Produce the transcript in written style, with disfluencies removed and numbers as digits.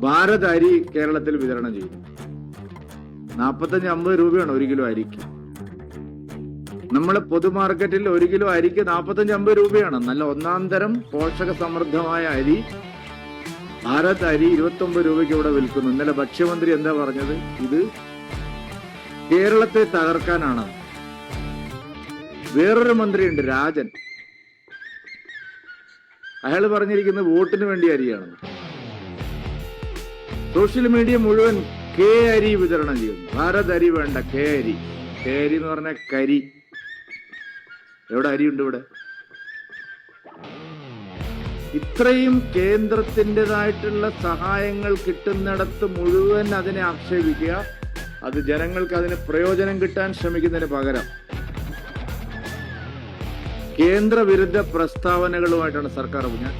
ഭാരത് അരി കേരളത്തിൽ വിതരണം ചെയ്യുന്നു. 45-50 രൂപയാണ് 1 കിലോ അരിക്ക്. നമ്മളെ പൊതുമാർക്കറ്റിൽ 1 കിലോ അരിക്ക് 45-50 രൂപയാണ്. നല്ല ഒന്നാം തരം പോഷക സമൃദ്ധമായ അരി, ഭാരത് അരി 29 രൂപയ്ക്ക് ഇവിടെ വിൽക്കുന്നു. ഇന്നലെ ഭക്ഷ്യമന്ത്രി എന്താ പറഞ്ഞത്? ഇത് കേരളത്തെ തകർക്കാനാണ്. വേറൊരു മന്ത്രിയുണ്ട്, രാജൻ. അയാൾ പറഞ്ഞിരിക്കുന്നത് വോട്ടിന് വേണ്ടി അരിയാണ്. സോഷ്യൽ മീഡിയ മുഴുവൻ കെ അരി വിതരണം ചെയ്യുന്നു. ഭാരത് അരി വേണ്ട, കെ അരി. കെ അരി എന്ന് പറഞ്ഞ കരി. എവിടെ അരിയുണ്ട് ഇവിടെ? ഇത്രയും കേന്ദ്രത്തിൻ്റെതായിട്ടുള്ള സഹായങ്ങൾ കിട്ടുന്നിടത്ത് മുഴുവൻ അതിനെ ആക്ഷേപിക്കുക, അത് ജനങ്ങൾക്ക് അതിന് പ്രയോജനം കിട്ടാൻ ശ്രമിക്കുന്നതിന് പകരം കേന്ദ്ര വിരുദ്ധ പ്രസ്താവനകളുമായിട്ടാണ് സർക്കാർ. ഞാൻ